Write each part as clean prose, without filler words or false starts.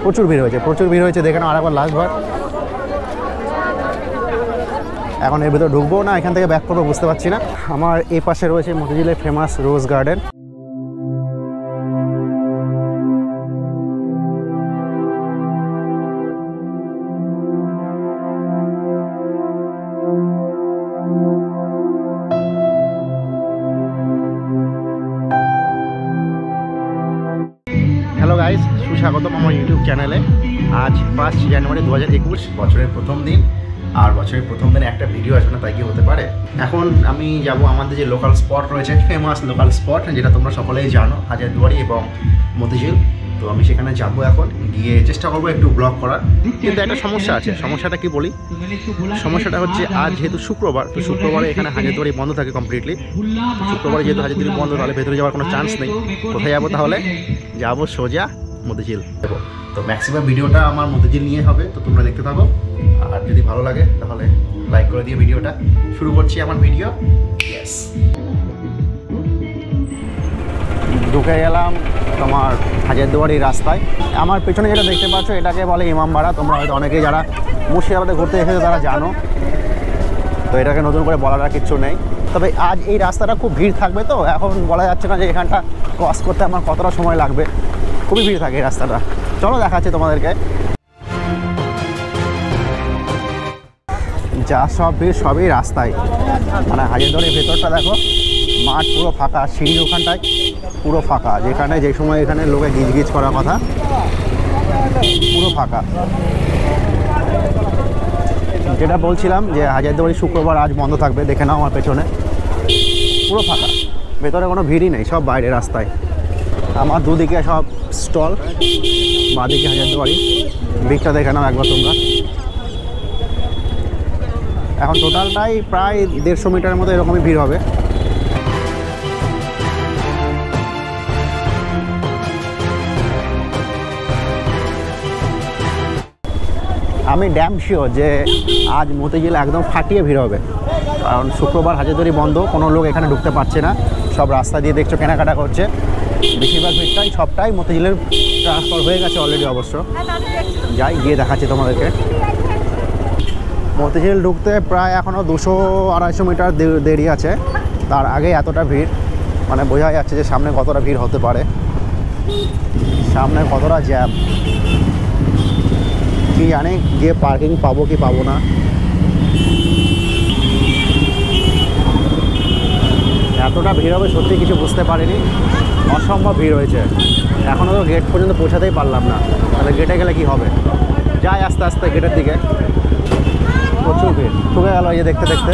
প্রচুর ভিড় হয়েছে দেখে নাও আরেকবার লাস্টবার। এখন এর ভিতরে ঢুকবো না এখান থেকে ব্যাক করবো বুঝতে পারছি না। আমার এই পাশে রয়েছে মতিঝিলের ফেমাস রোজ গার্ডেন। হ্যালো গাইস, সুস্বাগতম আমার ইউটিউব চ্যানেলে। আজ 5 জানুয়ারি 2021, বছরের প্রথম দিন। আর বছরের প্রথম দিনে একটা ভিডিও আসবে না তাই কি হতে পারে। এখন আমি যাব আমাদের যে লোকাল স্পট রয়েছে, ফেমাস লোকাল স্পট যেটা তোমরা সকলেই জানো, হাজারদুয়ারি এবং মতিঝিল। তো আমি সেখানে যাবো, এখন গিয়ে চেষ্টা করবো একটু ব্লগ করার। কিন্তু একটা সমস্যা আছে। সমস্যাটা কি বলি, সমস্যাটা হচ্ছে আজ যেহেতু শুক্রবার, তো শুক্রবারে এখানে হাজারদুয়ারি বন্ধ থাকে কমপ্লিটলি। শুক্রবারে যেহেতু হাজারদুয়ারি বন্ধ, তাহলে ভেতরে যাওয়ার কোনো চান্স নেই। কোথায় যাবো তাহলে? যাবো সোজা মতিঝিল। তো ম্যাক্সিমাম ভিডিওটা আমার মতিঝিল নিয়ে হবে, তো তোমরা দেখতে থাকো। আর যদি ভালো লাগে তাহলে লাইক করে দিয়ে ভিডিওটা শুরু করছি আমার ভিডিও। ইয়েস, ঢুকে গেলাম তোমার হাজারদুয়ারি রাস্তায়। আমার পেছনে যেটা দেখতে পাচ্ছ এটাকে বলে ইমামবাড়া। তোমরা হয়তো অনেকেই যারা মুর্শিদাবাদে ঘুরতে এসেছো তারা জানো, তো এটাকে নতুন করে বলার আর কিচ্ছু নেই। তবে আজ এই রাস্তাটা খুব ভিড় থাকবে, তো এখন বলা যাচ্ছে না যে এখানটা ক্রস করতে আমার কতটা সময় লাগবে। খুবই ভিড় থাকে এই রাস্তাটা। চলো দেখাচ্ছি তোমাদেরকে। যা সব ভিড় সবই রাস্তায়, মানে হাজারদুয়ারির ভেতরটা দেখো, মাঠ পুরো ফাঁকা, সিঁড়ির ওখানটায় পুরো ফাঁকা, যেখানে যে সময় এখানে লোকে গিজগিজ করার কথা পুরো ফাঁকা। যেটা বলছিলাম যে হাজারদুয়ারি শুক্রবার আজ বন্ধ থাকবে, দেখে নাও আমার পেছনে পুরো ফাঁকা, ভেতরে কোনো ভিড়ই নেই, সব বাইরে রাস্তায়। আমার দুদিকে সব স্টল, বাঁদিকে হাজারদুয়ারি। ভিড়টা দেখে নাও একবার তোমরা। এখন টোটালটাই প্রায় 150 মিটারের মতো এরকমই ভিড় হবে। আমি ড্যাম শিওর যে আজ মতিঝিল একদম ফাটিয়ে ভিড় হবে, কারণ শুক্রবার হাজারদুয়ারি বন্ধ, কোনো লোক এখানে ঢুকতে পারছে না। সব রাস্তা দিয়ে দেখছো কেনাকাটা করছে। বেশিরভাগ ভিড়টাই সবটাই মতিঝিলের ট্রান্সফার হয়ে গেছে অলরেডি অবশ্য। যাই গিয়ে দেখাচ্ছি তোমাদেরকে। মতিঝিল ঢুকতে প্রায় এখনও 200-250 মিটার দেরি আছে। তার আগে এতটা ভিড়, মানে বোঝা যাচ্ছে যে সামনে কতটা ভিড় হতে পারে, সামনে কতটা জ্যাম। কি জানি গিয়ে পার্কিং পাবো কি পাবো না। এতটা ভিড় হবে সত্যি কিছু বুঝতে পারিনি, অসম্ভব ভিড় হয়েছে। এখনও তো গেট পর্যন্ত পৌঁছাতেই পারলাম না, তাহলে গেটে গেলে কি হবে। যাই আস্তে আস্তে গেটের দিকে। প্রচুর ভিড়, ঢুকে গেল এই যে দেখতে দেখতে।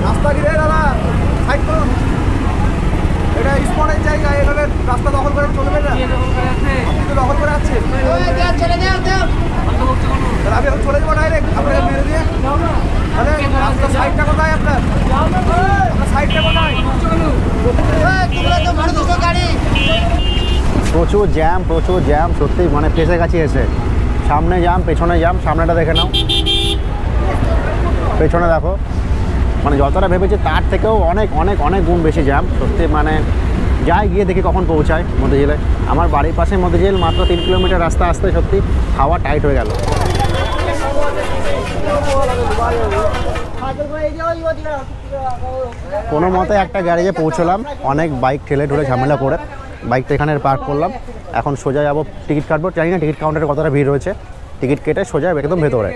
রাস্তা ঘিরে দাদা সাইড করুন, এটা স্পটের জায়গা, এভাবে রাস্তা দখল করে চলবে না। আপনি তো দখল করে আছেন, আমি এখন চলে যাবো ডাইরেক্ট আপনাকে মেরে দিয়ে। তাহলে রাস্তার সাইডটা কোথায় আপনার? সাইডটা কোথায়? প্রচুর জ্যাম সত্যি, মানে ফেসে গেছি এসে। সামনে জ্যাম, পেছনে জ্যাম। সামনেটা দেখে নাও, পেছনে দেখো, মানে যতটা ভেবেছি তার থেকেও অনেক অনেক অনেক গুণ বেশি জ্যাম সত্যি। মানে যাই গিয়ে দেখি কখন পৌঁছায় মতিঝিলে। আমার বাড়ির পাশে মতিঝিল, মাত্র 3 কিলোমিটার রাস্তা আসতে সত্যি হাওয়া টাইট হয়ে গেল। কোনো মতে একটা গ্যারেজে পৌঁছলাম, অনেক বাইক ঠেলে ঠুলে ঝামেলা করে বাইকটা এখানে পার্ক করলাম। এখন সোজা যাবো টিকিট কাটবো। জানি না টিকিট কাউন্টারে কতটা ভিড় রয়েছে। টিকিট কেটে সোজা একদম ভেতরে।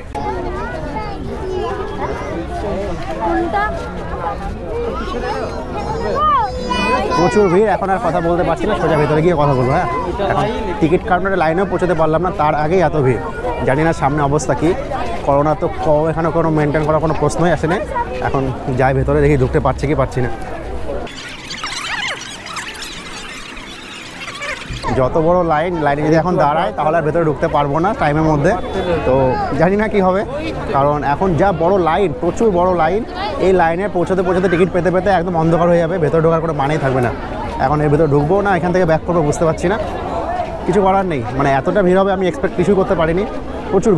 প্রচুর ভিড়, এখন আর কথা বলতে পারছি না, সোজা ভেতরে গিয়ে কথা বলবো। হ্যাঁ, এখন টিকিট কাউন্টারে লাইনেও পৌঁছতে পারলাম না, তার আগেই এত ভিড়। জানি না সামনে অবস্থা কী। করোনা তো এখানে কোনো মেনটেন করার কোনো প্রশ্নই আসে না। এখন যাই ভেতরে, দেখি ঢুকতে পারছি কি পারছি না। যত বড় লাইনে যদি এখন দাঁড়ায় তাহলে আর ভেতরে ঢুকতে পারবো না টাইমের মধ্যে। তো জানি না কি হবে, কারণ এখন যা বড় লাইন, প্রচুর বড় লাইন। এই লাইনে পৌঁছতে টিকিট পেতে পেতে একদম অন্ধকার হয়ে যাবে, ভেতরে ঢোকার কোনো মানেই থাকবে না। এখন এর ভেতরে ঢুকবো না এখান থেকে ব্যাক করবো বুঝতে পারছি না। কিছু করার নেই, মানে এতটা ভিড় হবে আমি এক্সপেক্ট কিছুই করতে পারিনি। প্রচুর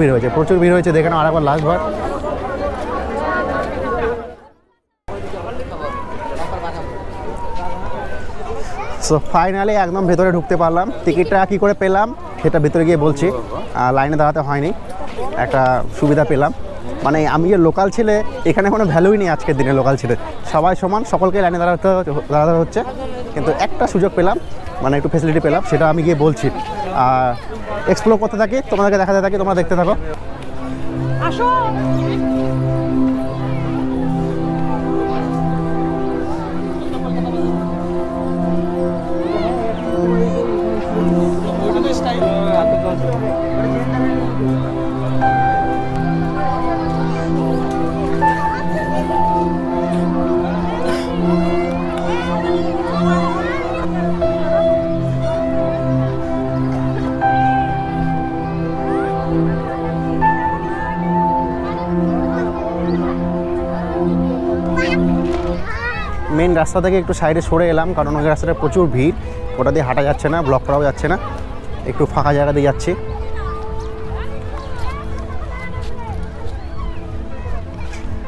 ভিড় হয়েছে দেখে নাও আরেকবার লাস্টবার। সো ফাইনালি একদম ভেতরে ঢুকতে পারলাম। টিকিটটা কী করে পেলাম সেটা ভেতরে গিয়ে বলছি। লাইনে দাঁড়াতে হয়নি, একটা সুবিধা পেলাম। মানে আমি যে লোকাল ছেলে, এখানে কোনো ভ্যালুই নেই আজকের দিনে লোকাল ছেলে, সবাই সমান, সকলকে লাইনে দাঁড়াতে হচ্ছে। কিন্তু একটা সুযোগ পেলাম, মানে একটু ফেসিলিটি পেলাম, সেটা আমি গিয়ে বলছি। আর এক্সপ্লোর করতে থাকি, তোমাদেরকে দেখাতে থাকি, তোমরা দেখতে থাকো। আসো মেন রাস্তা থেকে একটু সাইডে সরে এলাম, কারণ ওই রাস্তাটা প্রচুর ভিড়, ওটা দিয়ে হাঁটা যাচ্ছে না, ব্লক করাও যাচ্ছে না, একটু ফাঁকা জায়গা দিয়ে যাচ্ছি।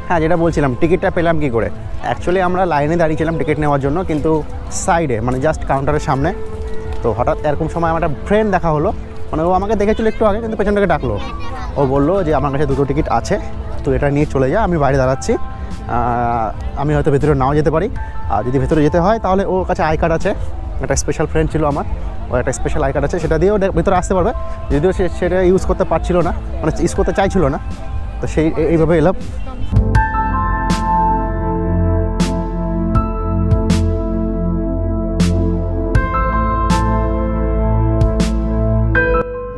হ্যাঁ, যেটা বলছিলাম, টিকিটটা পেলাম কী করে। অ্যাকচুয়ালি আমরা লাইনে দাঁড়িয়েছিলাম টিকিট নেওয়ার জন্য, কিন্তু সাইডে মানে জাস্ট কাউন্টারের সামনে। তো হঠাৎ এরকম সময় আমার একটা ফ্রেন্ড দেখা হলো, মানে ও আমাকে দেখেছিল একটু আগে, কিন্তু পেছন থেকে ডাকলো। ও বললো যে আমার কাছে 2টো টিকিট আছে, তো এটা নিয়ে চলে যা, আমি বাইরে দাঁড়াচ্ছি, আমি হয়তো ভেতরে নাও যেতে পারি। আর যদি ভেতরে যেতে হয় তাহলে ওর কাছে আই কার্ড আছে, একটা স্পেশাল ফ্রেন্ড ছিল আমার, ও একটা স্পেশাল আই কার্ড আছে, সেটা দিয়েও ভেতরে আসতে পারবে। যদিও সেটা ইউজ করতে পারছিল না, মানে ইউজ করতে চাইছিল না, তো এইভাবে এলাম।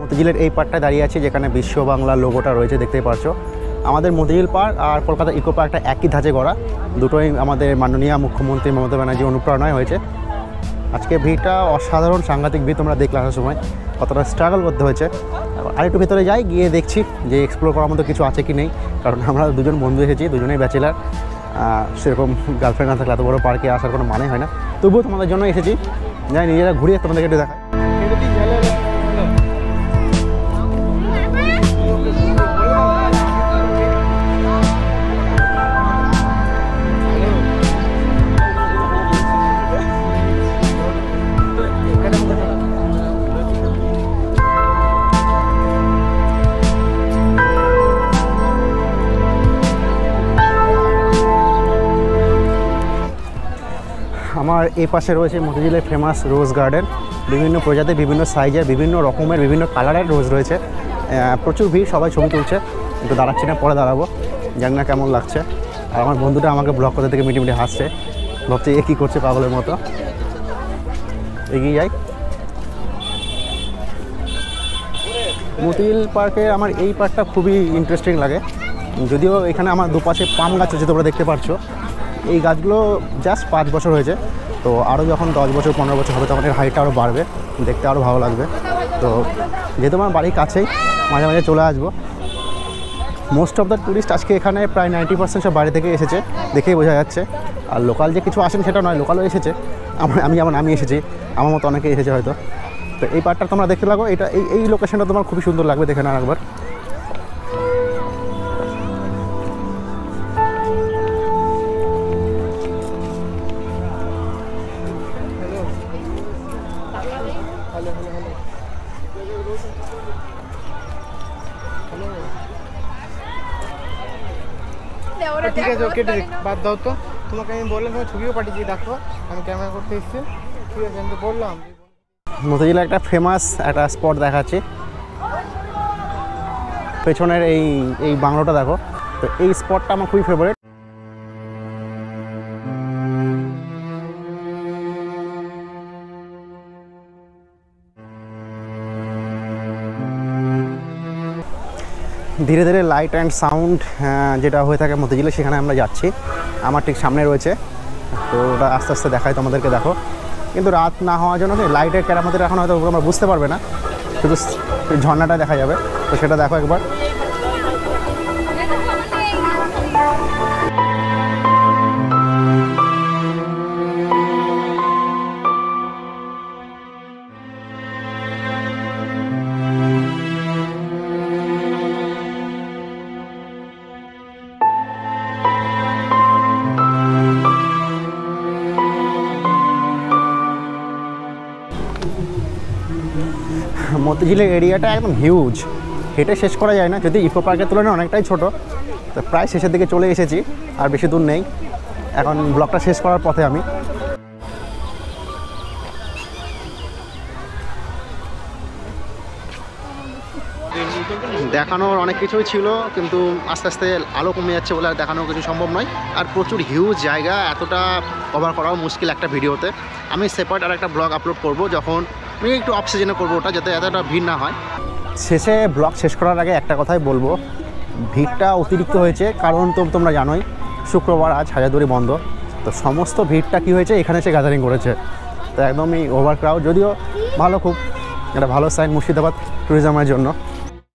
মতিঝিলের এই পার্কটায় দাঁড়িয়ে আছি, যেখানে বিশ্ব বাংলা লোগোটা রয়েছে, দেখতেই পাচ্ছ। আমাদের মতিঝিল পার্ক আর কলকাতা ইকো পার্কটা একই ধাঁচে গড়া, দুটোই আমাদের মাননীয় মুখ্যমন্ত্রী মমতা ব্যানার্জি অনুপ্রেরণায় হয়েছে। আজকে ভিড়টা অসাধারণ, সাংঘাতিক ভিড়, তোমরা দেখলে আসার সময় কতটা স্ট্রাগল করতে হয়েছে। আর একটু ভেতরে যাই, গিয়ে দেখছি যে এক্সপ্লোর করার মতো কিছু আছে কি নেই, কারণ আমরা দুজন বন্ধু এসেছি, দুজনেই ব্যাচেলার। সেরকম গার্লফ্রেন্ড না থাকলে এত বড় পার্কে আসার কোনো মানে হয় না, তবুও তোমাদের জন্য এসেছি, যাই নিজেরা ঘুরিয়ে তোমাদেরকে একটু দেখাই। আমার এই পাশে রয়েছে মতিঝিলের ফেমাস রোজ গার্ডেন, বিভিন্ন প্রজাতির, বিভিন্ন সাইজের, বিভিন্ন রকমের, বিভিন্ন কালারের রোজ রয়েছে। প্রচুর ভিড়, সবাই ছবি তুলছে, কিন্তু দাঁড়াচ্ছি না, পরে দাঁড়াবো, জানি না কেমন লাগছে। আর আমার বন্ধুটা আমাকে ব্লগ করতে থেকে মিটি হাসছে, ভাবছে এ কী করছে পাগলের মতো। এগিয়ে যাই। মতিঝিল পার্কে আমার এই পার্কটা খুবই ইন্টারেস্টিং লাগে, যদিও এখানে আমার দুপাশে পাম গাছ আছে, তোমরা দেখতে পাচ্ছ। এই গাছগুলো জাস্ট 5 বছর হয়েছে, তো আরও যখন 10 বছর 15 বছর হবে তখন এর হাইটটা আরও বাড়বে, দেখতে আরও ভালো লাগবে। তো যেহেতু আমার বাড়ির কাছেই, মাঝে মাঝে চলে আসবো। মোস্ট অফ দ্য ট্যুরিস্ট আজকে এখানে প্রায় 90% সব বাইরে থেকে এসেছে, দেখেই বোঝা যাচ্ছে। আর লোকাল যে কিছু আসেন সেটা নয়, লোকালও এসেছে, আমি এসেছি, আমার মতো অনেকে এসেছে হয়তো। তো এই পার্কটা তোমরা দেখতে লাগো, এটা এই লোকেশনটা তোমার খুবই সুন্দর লাগবে, দেখে না একবার। ঠিক আছে, ওকে বাদ দাও তো, তোমাকে আমি বললাম, তোমার ছবিও পাঠিয়েছি, দেখো আমি ক্যামেরা করতে এসেছি, ঠিক আছে, আমি তো বললাম। মতিঝিলে একটা ফেমাস একটা স্পট দেখাচ্ছি, পেছনের এই বাংলোটা দেখো। তো এই স্পটটা আমার খুবই ফেভারিট। ধীরে ধীরে লাইট অ্যান্ড সাউন্ড যেটা হয়ে থাকে মতিঝিলে, সেখানে আমরা যাচ্ছি। আমার ঠিক সামনে রয়েছে, তো ওটা আস্তে আস্তে দেখাই তোমাদেরকে, দেখো। কিন্তু রাত না হওয়ার জন্য লাইটের কেরামতির এখন হয়তো আমরা বুঝতে পারবে না, শুধু ঝর্ণাটা দেখা যাবে, তো সেটা দেখো একবার। মতিঝিলের এরিয়াটা একদম হিউজ, হেঁটে শেষ করা যায় না, যদি ইকো পার্কের তুলনায় অনেকটাই ছোট। তো প্রায় শেষের দিকে চলে এসেছি, আর বেশি দূর নেই, এখন ব্লগটা শেষ করার পথে আমি। দেখানোর অনেক কিছুই ছিল, কিন্তু আস্তে আস্তে আলো কমে যাচ্ছে বলে আর দেখানো কিছু সম্ভব নয়। আর প্রচুর হিউজ জায়গা, এতটা কভার করাও মুশকিল একটা ভিডিওতে। আমি সেপারেট আর একটা ব্লগ আপলোড করব, যখন আমি একটু অফ সিজনে করবো ওটা, যাতে এতটা ভিড় না হয়। শেষে ব্লগ শেষ করার আগে একটা কথাই বলবো, ভিড়টা অতিরিক্ত হয়েছে, কারণ তো তোমরা জানোই শুক্রবার আজ হাজারদুয়ারি বন্ধ। তো সমস্ত ভিড়টা কী হয়েছে, এখানে এসে গ্যাদারিং করেছে। তো একদমই ওভার ক্রাউড, যদিও ভালো, খুব একটা ভালো সাইন মুর্শিদাবাদ ট্যুরিজমের জন্য।